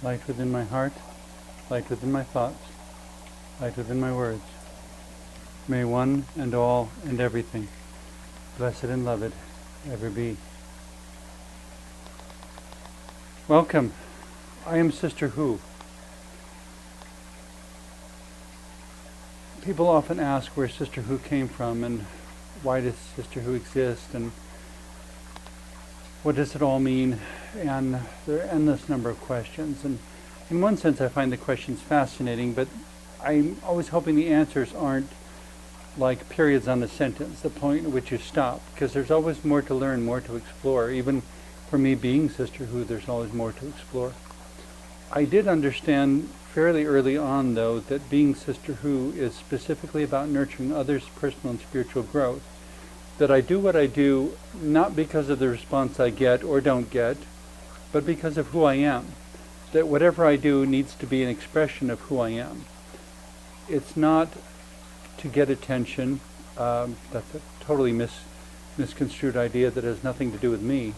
light within my heart, light within my thoughts, light within my words. May one and all and everything, blessed and loved, ever be. Welcome. I am Sister Who. People often ask where Sister Who came from and why does Sister Who exist and what does it all mean, and there are an endless number of questions. And in one sense I find the questions fascinating, but I'm always hoping the answers aren't like periods on the sentence, the point at which you stop, because there's always more to learn, more to explore. Even for me being Sister Who, there's always more to explore. I did understand fairly early on, though, that being Sister Who is specifically about nurturing others' personal and spiritual growth. That I do what I do not because of the response I get or don't get, but because of who I am. That whatever I do needs to be an expression of who I am. It's not to get attention. That's a totally misconstrued idea that has nothing to do with me.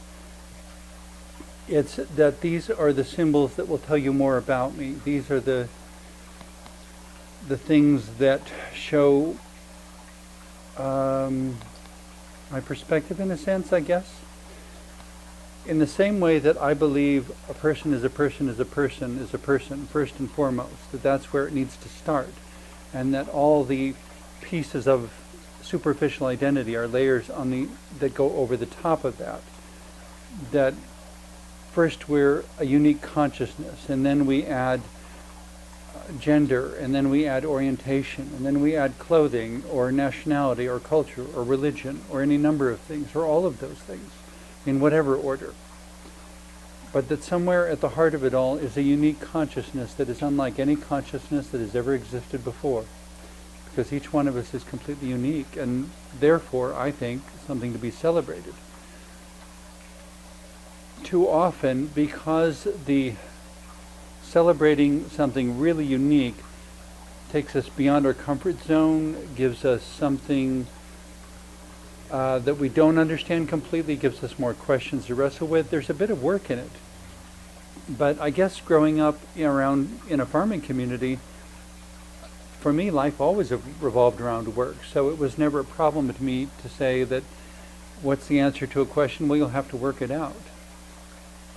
It's that these are the symbols that will tell you more about me. These are the things that show my perspective, in a sense, I guess. In the same way that I believe a person is a person is a person is a person, first and foremost, that's where it needs to start. And that all the pieces of superficial identity are layers that go over the top of that. That first we're a unique consciousness, and then we add gender, and then we add orientation, and then we add clothing, or nationality, or culture, or religion, or any number of things, or all of those things, in whatever order. But that somewhere at the heart of it all is a unique consciousness that is unlike any consciousness that has ever existed before. Because each one of us is completely unique, and therefore, I think, something to be celebrated. Too often, because the celebrating something really unique takes us beyond our comfort zone, gives us something that we don't understand completely, gives us more questions to wrestle with. There's a bit of work in it. But I guess growing up around in a farming community, for me, life always revolved around work. So it was never a problem to me to say that, what's the answer to a question? Well, you'll have to work it out.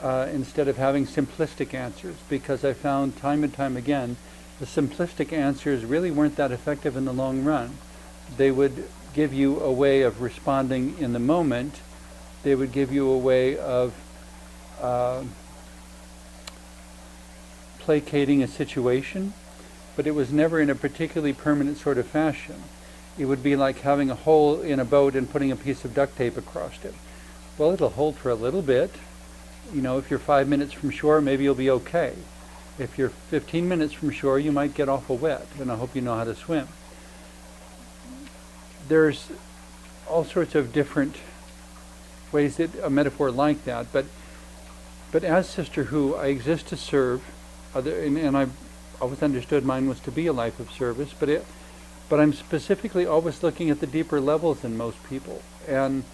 Instead of having simplistic answers, because I found time and time again the simplistic answers really weren't that effective in the long run. They would give you a way of responding in the moment. They would give you a way of placating a situation, but it was never in a particularly permanent sort of fashion. It would be like having a hole in a boat and putting a piece of duct tape across it. Well, it'll hold for a little bit. You know, if you're 5 minutes from shore, maybe you'll be okay. If you're 15 minutes from shore, you might get awful wet, and I hope you know how to swim. There's all sorts of different ways that a metaphor like that, but as Sister Who, I exist to serve, and I've always understood mine was to be a life of service, but I'm specifically always looking at the deeper levels in most people, and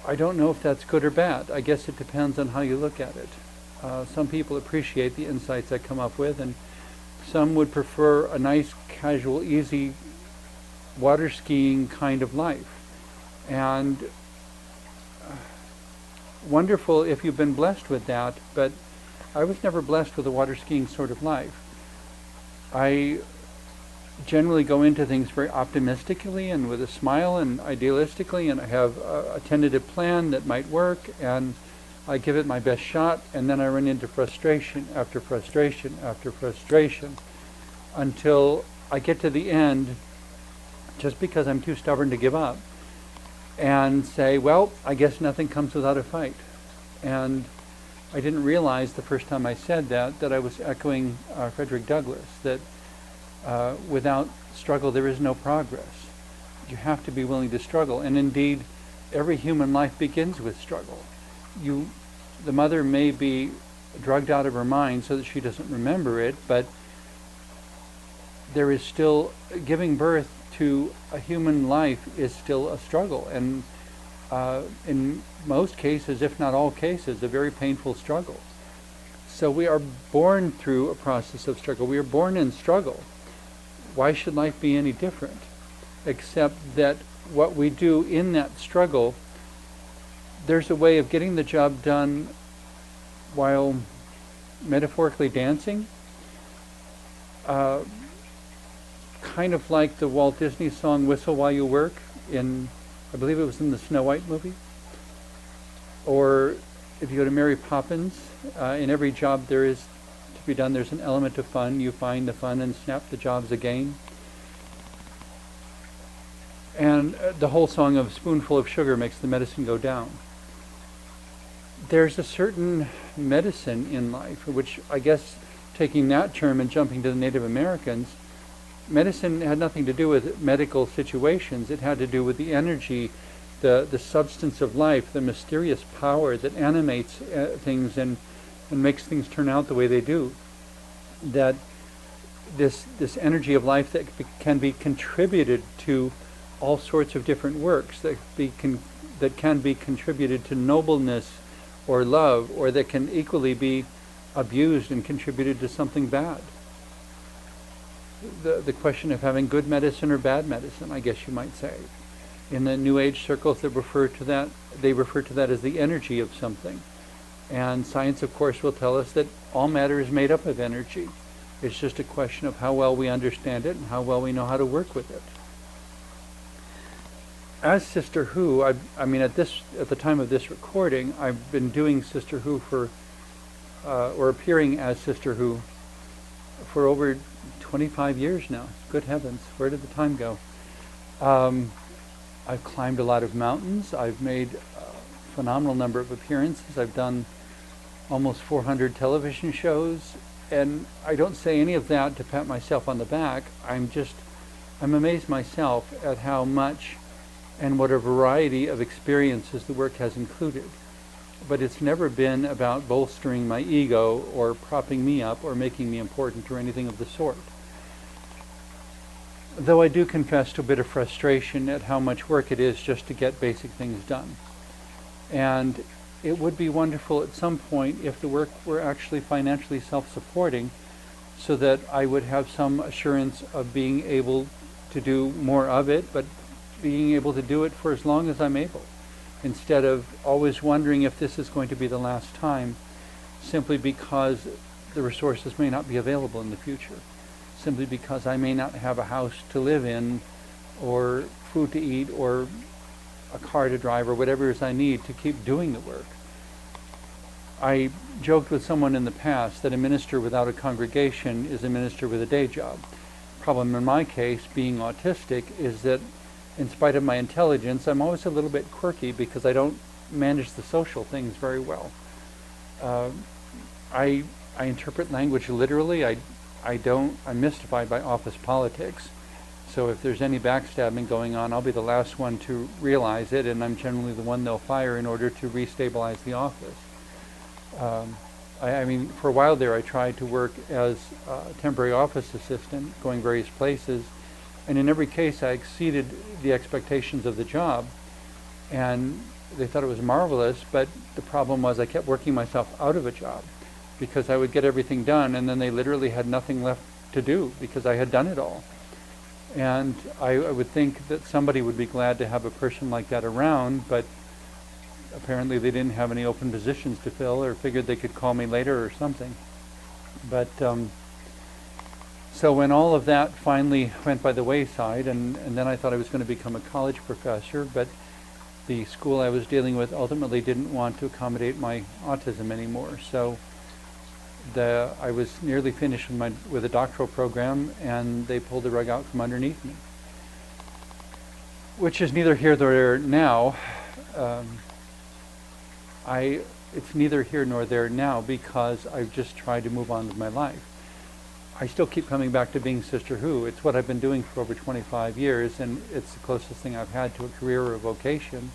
I don't know if that's good or bad. I guess it depends on how you look at it. Some people appreciate the insights I come up with, and some would prefer a nice, casual, easy, water skiing kind of life. And wonderful if you've been blessed with that, but I was never blessed with a water skiing sort of life. I generally go into things very optimistically and with a smile and idealistically, and I have a tentative plan that might work, and I give it my best shot, and then I run into frustration after frustration after frustration until I get to the end, just because I'm too stubborn to give up, and say, well, I guess nothing comes without a fight. And I didn't realize the first time I said that I was echoing Frederick Douglass, that without struggle there is no progress. You have to be willing to struggle, and indeed every human life begins with struggle. The mother may be drugged out of her mind so that she doesn't remember it, but there is still, giving birth to a human life is still a struggle, and in most cases, if not all cases, a very painful struggle. So we are born through a process of struggle. We are born in struggle. Why should life be any different? Except that what we do in that struggle, there's a way of getting the job done while metaphorically dancing. Kind of like the Walt Disney song "Whistle While You Work" I believe it was in the Snow White movie. Or if you go to Mary Poppins, in every job there is to be done, there's an element of fun. You find the fun and snap the jobs again. And the whole song of "Spoonful of Sugar makes the medicine go down." There's a certain medicine in life, which I guess, taking that term and jumping to the Native Americans, medicine had nothing to do with medical situations. It had to do with the energy, the substance of life, the mysterious power that animates things and makes things turn out the way they do. That this energy of life that can be contributed to all sorts of different works, that can be contributed to nobleness or love, or that can equally be abused and contributed to something bad. The question of having good medicine or bad medicine, I guess you might say. In the New Age circles that they refer to that as the energy of something. And science, of course, will tell us that all matter is made up of energy. It's just a question of how well we understand it and how well we know how to work with it. As Sister Who, I mean, at the time of this recording, I've been doing Sister Who or appearing as Sister Who for over 25 years now. Good heavens, where did the time go? I've climbed a lot of mountains. I've made a phenomenal number of appearances. I've done almost 400 television shows, and I don't say any of that to pat myself on the back. I'm amazed myself at how much and what a variety of experiences the work has included. But it's never been about bolstering my ego or propping me up or making me important or anything of the sort. Though I do confess to a bit of frustration at how much work it is just to get basic things done. And it would be wonderful at some point if the work were actually financially self-supporting, so that I would have some assurance of being able to do more of it, but being able to do it for as long as I'm able, instead of always wondering if this is going to be the last time, simply because the resources may not be available in the future, simply because I may not have a house to live in, or food to eat, or a car to drive, or whatever it is I need to keep doing the work. I joked with someone in the past that a minister without a congregation is a minister with a day job. Problem in my case, being autistic, is that in spite of my intelligence, I'm always a little bit quirky because I don't manage the social things very well. I interpret language literally. I'm mystified by office politics. So if there's any backstabbing going on, I'll be the last one to realize it, and I'm generally the one they'll fire in order to restabilize the office. I mean, for a while there, I tried to work as a temporary office assistant, going various places, and in every case, I exceeded the expectations of the job, and they thought it was marvelous, but the problem was I kept working myself out of a job, because I would get everything done, and then they literally had nothing left to do, because I had done it all. And I would think that somebody would be glad to have a person like that around, but apparently they didn't have any open positions to fill, or figured they could call me later or something. But so when all of that finally went by the wayside, and then I thought I was going to become a college professor, but the school I was dealing with ultimately didn't want to accommodate my autism anymore. So I was nearly finished with a doctoral program, and they pulled the rug out from underneath me, which is neither here nor there now. It's neither here nor there now, because I've just tried to move on with my life. I still keep coming back to being Sister Who. It's what I've been doing for over 25 years, and it's the closest thing I've had to a career or a vocation,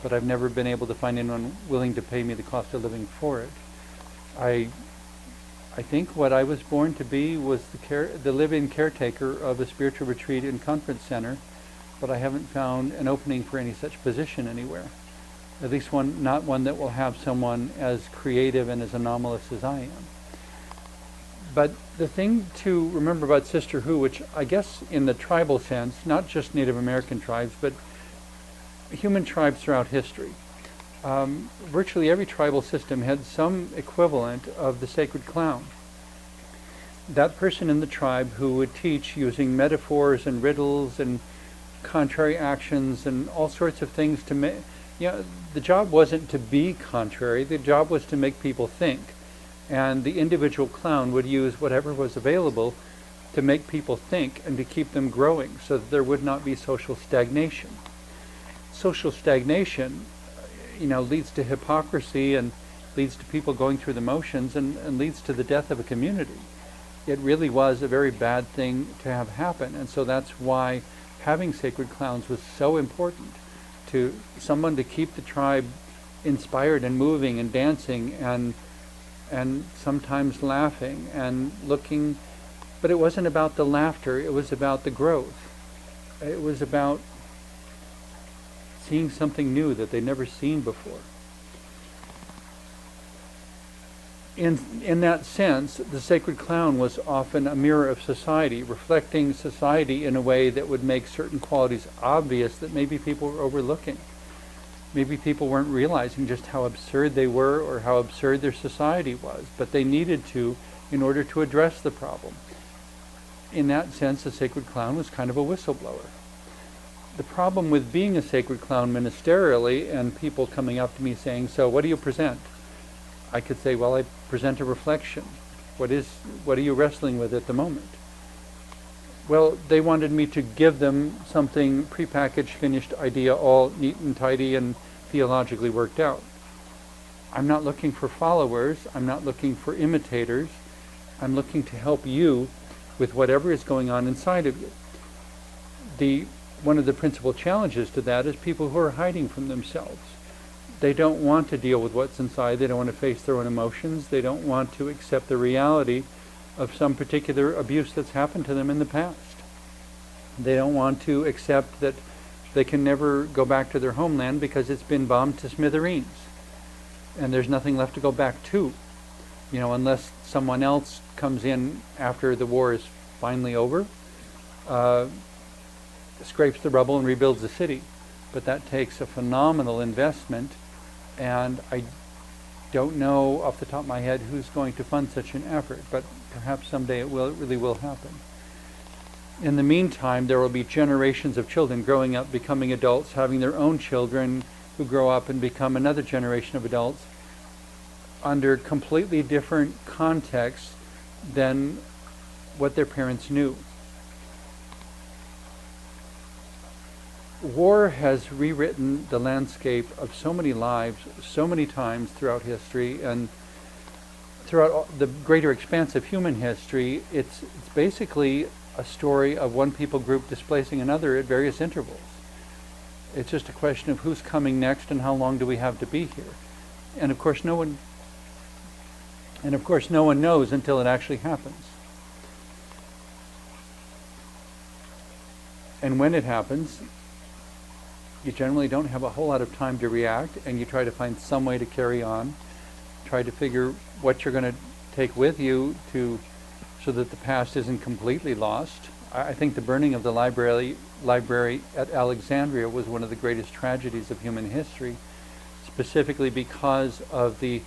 but I've never been able to find anyone willing to pay me the cost of living for it. I think what I was born to be was the live-in caretaker of a spiritual retreat and conference center, but I haven't found an opening for any such position anywhere. At least not one that will have someone as creative and as anomalous as I am. But the thing to remember about Sisterhood, which I guess in the tribal sense, not just Native American tribes, but human tribes throughout history, virtually every tribal system had some equivalent of the sacred clown. That person in the tribe who would teach using metaphors and riddles and contrary actions and all sorts of things to make, the job wasn't to be contrary, the job was to make people think. And the individual clown would use whatever was available to make people think and to keep them growing so that there would not be social stagnation. Social stagnation, leads to hypocrisy and leads to people going through the motions and leads to the death of a community. It really was a very bad thing to have happen. And so that's why having sacred clowns was so important, to someone to keep the tribe inspired and moving and dancing and sometimes laughing and looking. But it wasn't about the laughter, it was about the growth. It was about seeing something new that they'd never seen before. In that sense, the sacred clown was often a mirror of society, reflecting society in a way that would make certain qualities obvious that maybe people were overlooking. Maybe people weren't realizing just how absurd they were or how absurd their society was, but they needed to in order to address the problem. In that sense, the sacred clown was kind of a whistleblower. The problem with being a sacred clown ministerially and people coming up to me saying, "So what do you present?" I could say, "Well, I present a reflection. What are you wrestling with at the moment?" Well, they wanted me to give them something prepackaged, finished idea, all neat and tidy and theologically worked out. I'm not looking for followers. I'm not looking for imitators. I'm looking to help you with whatever is going on inside of you. One of the principal challenges to that is people who are hiding from themselves. They don't want to deal with what's inside. They don't want to face their own emotions. They don't want to accept the reality of some particular abuse that's happened to them in the past. They don't want to accept that they can never go back to their homeland because it's been bombed to smithereens. And there's nothing left to go back to, unless someone else comes in after the war is finally over, scrapes the rubble and rebuilds the city. But that takes a phenomenal investment, and I don't know off the top of my head who's going to fund such an effort, but perhaps someday it really will happen. In the meantime, there will be generations of children growing up, becoming adults, having their own children who grow up and become another generation of adults under completely different contexts than what their parents knew. War has rewritten the landscape of so many lives, so many times throughout history, and throughout the greater expanse of human history. It's basically a story of one people group displacing another at various intervals. It's just a question of who's coming next and how long do we have to be here. And of course no one knows until it actually happens. And when it happens, you generally don't have a whole lot of time to react, and you try to find some way to carry on, try to figure what you're going to take with you so that the past isn't completely lost. I think the burning of the library at Alexandria was one of the greatest tragedies of human history, specifically because of the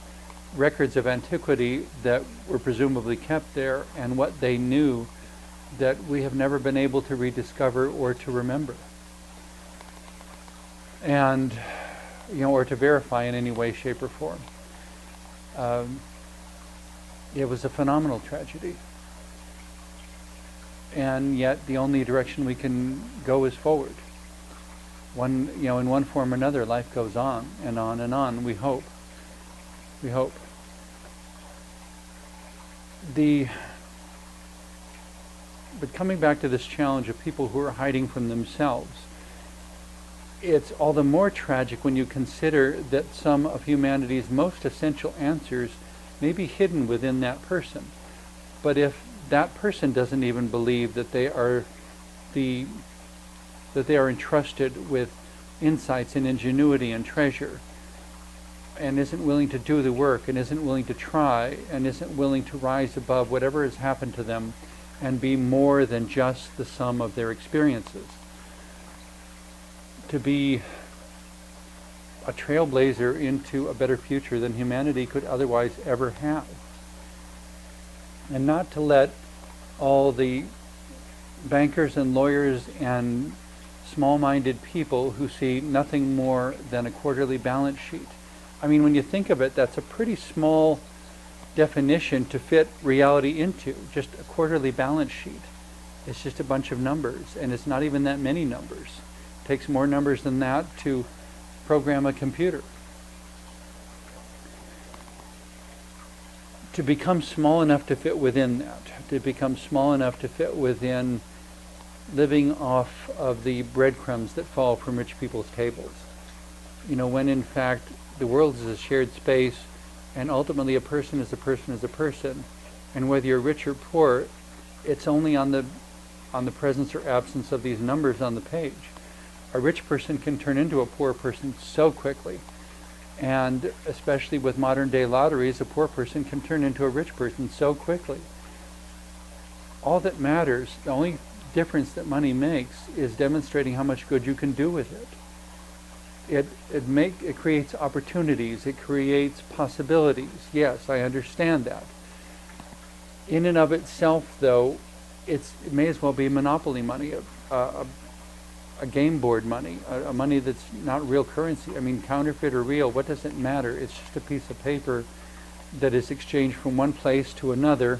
records of antiquity that were presumably kept there and what they knew that we have never been able to rediscover or to remember. And, or to verify in any way, shape, or form. It was a phenomenal tragedy. And yet the only direction we can go is forward. In one form or another, life goes on and on and on, we hope. We hope. But coming back to this challenge of people who are hiding from themselves, it's all the more tragic when you consider that some of humanity's most essential answers may be hidden within that person. But if that person doesn't even believe that they are entrusted with insights and ingenuity and treasure, and isn't willing to do the work, and isn't willing to try, and isn't willing to rise above whatever has happened to them and be more than just the sum of their experiences. To be a trailblazer into a better future than humanity could otherwise ever have. And not to let all the bankers and lawyers and small-minded people who see nothing more than a quarterly balance sheet. I mean, when you think of it, that's a pretty small definition to fit reality into, just a quarterly balance sheet. It's just a bunch of numbers, and it's not even that many numbers. It takes more numbers than that to program a computer. To become small enough to fit within that, to become small enough to fit within living off of the breadcrumbs that fall from rich people's tables. You know, when in fact the world is a shared space, and ultimately a person is a person is a person, and whether you're rich or poor, it's only on the presence or absence of these numbers on the page. A rich person can turn into a poor person so quickly, and especially with modern day lotteries, a poor person can turn into a rich person so quickly. All that matters, the only difference that money makes, is demonstrating how much good you can do with it. It creates opportunities, it creates possibilities. Yes, I understand that. In and of itself, though, it may as well be monopoly money, a game board money, a money that's not real currency. I mean, counterfeit or real, what does it matter? It's just a piece of paper that is exchanged from one place to another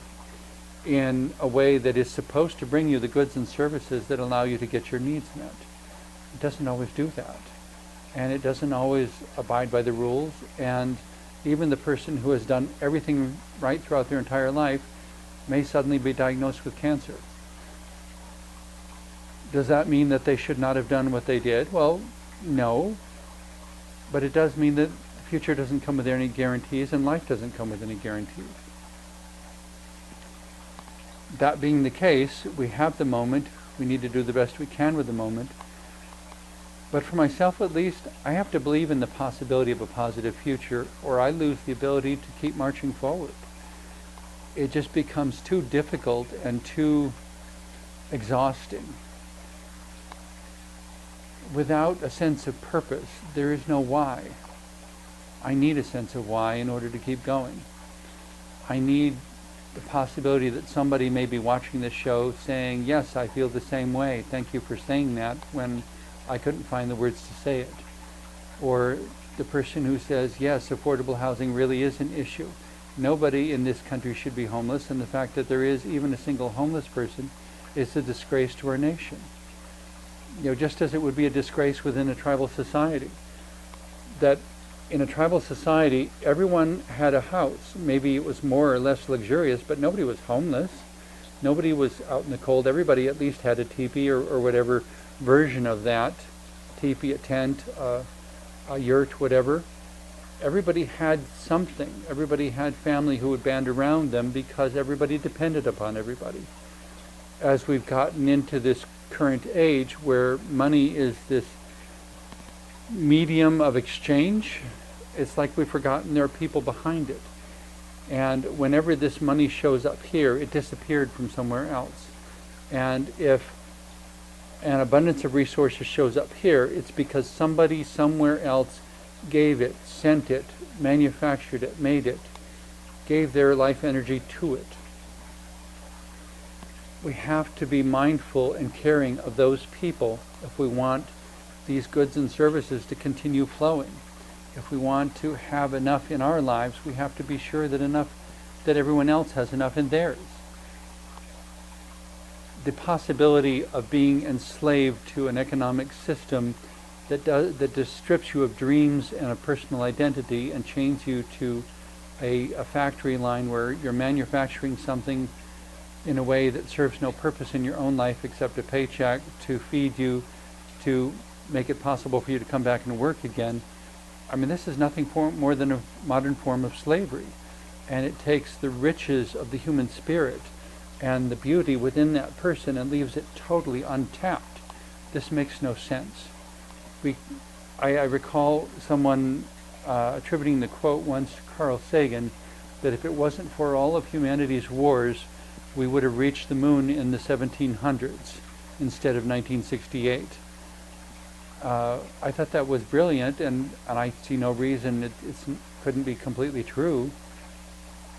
in a way that is supposed to bring you the goods and services that allow you to get your needs met. It doesn't always do that. And it doesn't always abide by the rules. And even the person who has done everything right throughout their entire life may suddenly be diagnosed with cancer. Does that mean that they should not have done what they did? Well, no. But it does mean that the future doesn't come with any guarantees, and life doesn't come with any guarantees. That being the case, we have the moment. We need to do the best we can with the moment. But for myself at least, I have to believe in the possibility of a positive future, or I lose the ability to keep marching forward. It just becomes too difficult and too exhausting. Without a sense of purpose, there is no why. I need a sense of why in order to keep going. I need the possibility that somebody may be watching this show saying, yes, I feel the same way. Thank you for saying that, when I couldn't find the words to say it. Or the person who says, yes, affordable housing really is an issue. Nobody in this country should be homeless, and the fact that there is even a single homeless person is a disgrace to our nation. You know, just as it would be a disgrace within a tribal society. That in a tribal society, everyone had a house. Maybe it was more or less luxurious, but nobody was homeless. Nobody was out in the cold. Everybody at least had a teepee or whatever version of that. Teepee, a tent, a yurt, whatever. Everybody had something. Everybody had family who would band around them because everybody depended upon everybody. As we've gotten into this current age where money is this medium of exchange, it's like we've forgotten there are people behind it. And whenever this money shows up here, it disappeared from somewhere else. And if an abundance of resources shows up here, it's because somebody somewhere else gave it, sent it, manufactured it, made it, gave their life energy to it. We have to be mindful and caring of those people if we want these goods and services to continue flowing. If we want to have enough in our lives, we have to be sure that everyone else has enough in theirs. The possibility of being enslaved to an economic system that just strips you of dreams and a personal identity and chains you to a factory line where you're manufacturing something in a way that serves no purpose in your own life except a paycheck to feed you, to make it possible for you to come back and work again. I mean, this is nothing more than a modern form of slavery. And it takes the riches of the human spirit and the beauty within that person and leaves it totally untapped. This makes no sense. I recall someone attributing the quote once to Carl Sagan that if it wasn't for all of humanity's wars, we would have reached the moon in the 1700s instead of 1968. I thought that was brilliant, and I see no reason it couldn't be completely true.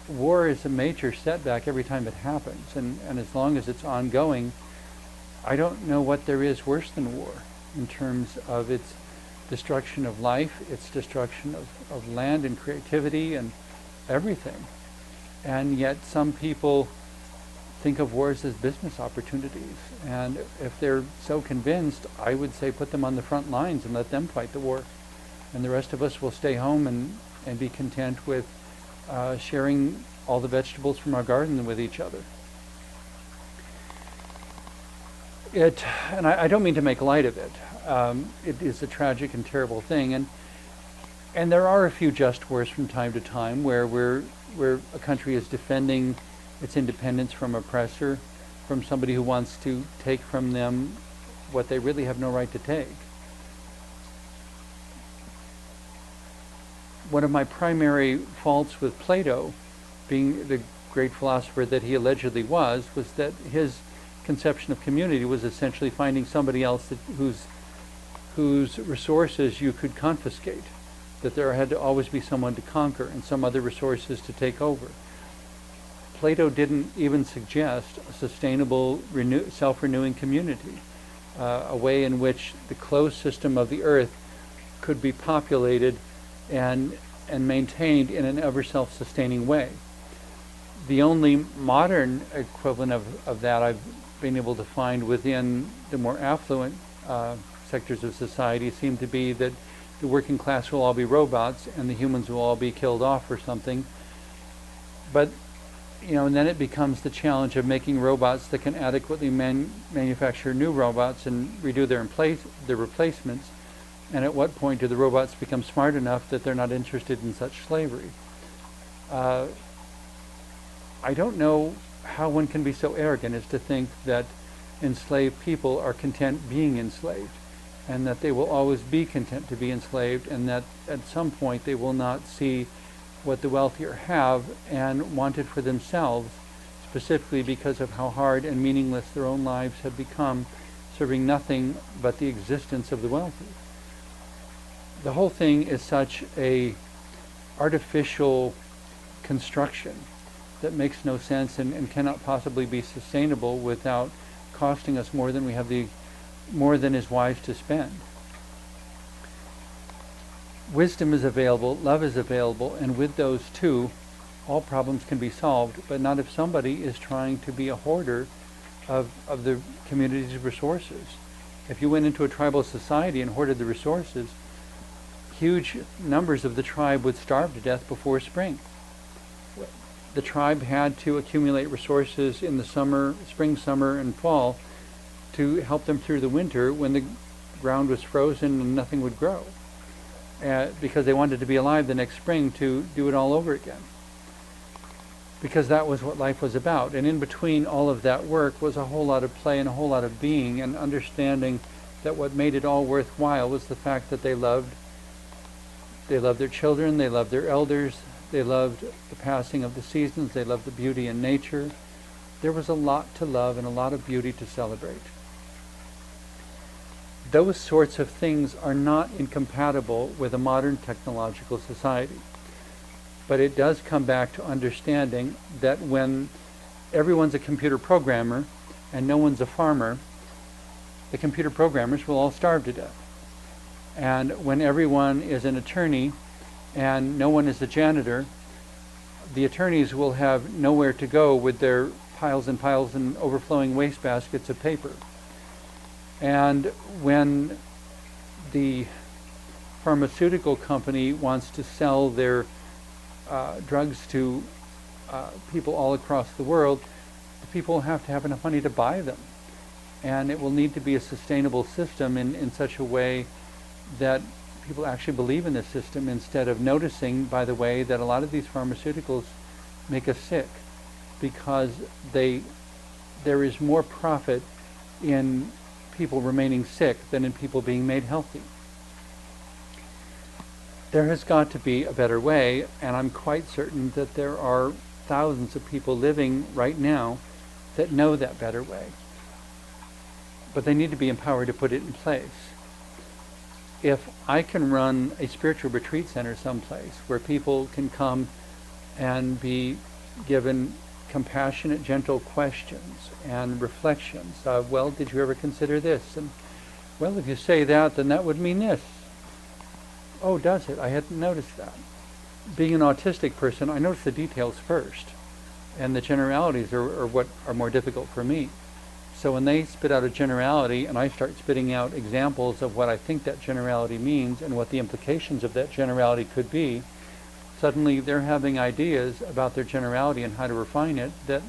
War is a major setback every time it happens, and as long as it's ongoing, I don't know what there is worse than war in terms of its destruction of life, its destruction of land and creativity and everything. And yet some people think of wars as business opportunities. And if they're so convinced, I would say put them on the front lines and let them fight the war. And the rest of us will stay home and be content with sharing all the vegetables from our garden with each other. And I don't mean to make light of it. It is a tragic and terrible thing, and there are a few just wars from time to time where a country is defending its independence from oppressor, from somebody who wants to take from them what they really have no right to take. One of my primary faults with Plato, being the great philosopher that he allegedly was that his conception of community was essentially finding somebody else whose resources you could confiscate, that there had to always be someone to conquer and some other resources to take over. Plato didn't even suggest a sustainable, self-renewing community, a way in which the closed system of the earth could be populated and maintained in an ever self-sustaining way. The only modern equivalent of that I've been able to find within the more affluent sectors of society seem to be that the working class will all be robots and the humans will all be killed off or something. But and then it becomes the challenge of making robots that can adequately manufacture new robots and redo their replacements. And at what point do the robots become smart enough that they're not interested in such slavery? I don't know how one can be so arrogant as to think that enslaved people are content being enslaved, and that they will always be content to be enslaved, and that at some point they will not see what the wealthier have and want it for themselves, specifically because of how hard and meaningless their own lives have become, serving nothing but the existence of the wealthy. The whole thing is such a artificial construction that makes no sense and cannot possibly be sustainable without costing us more than is wise to spend. Wisdom is available, love is available, and with those two, all problems can be solved, but not if somebody is trying to be a hoarder of the community's resources. If you went into a tribal society and hoarded the resources, huge numbers of the tribe would starve to death before spring. The tribe had to accumulate resources in the spring, summer, and fall to help them through the winter when the ground was frozen and nothing would grow. Because they wanted to be alive the next spring to do it all over again. Because that was what life was about. And in between all of that work was a whole lot of play and a whole lot of being and understanding that what made it all worthwhile was the fact that they loved their children, they loved their elders, they loved the passing of the seasons, they loved the beauty in nature. There was a lot to love and a lot of beauty to celebrate. Those sorts of things are not incompatible with a modern technological society. But it does come back to understanding that when everyone's a computer programmer and no one's a farmer, the computer programmers will all starve to death. And when everyone is an attorney and no one is a janitor, the attorneys will have nowhere to go with their piles and piles and overflowing waste baskets of paper. And when the pharmaceutical company wants to sell their drugs to people all across the world, the people have to have enough money to buy them. And it will need to be a sustainable system in such a way that people actually believe in this system, instead of noticing, by the way, that a lot of these pharmaceuticals make us sick because there is more profit in people remaining sick than in people being made healthy. there has got to be a better way, and I'm quite certain that there are thousands of people living right now that know that better way. But they need to be empowered to put it in place. If I can run a spiritual retreat center someplace where people can come and be given compassionate, gentle questions and reflections of, well, did you ever consider this? And, well, if you say that, then that would mean this. Oh, does it? I hadn't noticed that. Being an autistic person, I notice the details first, and the generalities are what are more difficult for me. So when they spit out a generality and I start spitting out examples of what I think that generality means and what the implications of that generality could be, suddenly they're having ideas about their generality and how to refine it that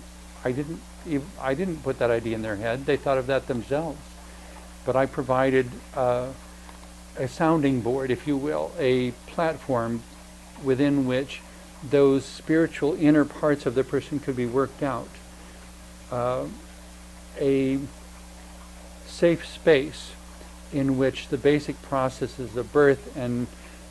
I didn't put that idea in their head. They thought of that themselves. But I provided a sounding board, if you will, a platform within which those spiritual inner parts of the person could be worked out. A safe space in which the basic processes of birth and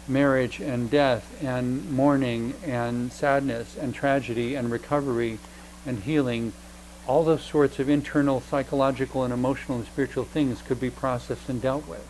marriage and death and mourning and sadness and tragedy and recovery and healing, all those sorts of internal psychological and emotional and spiritual things could be processed and dealt with.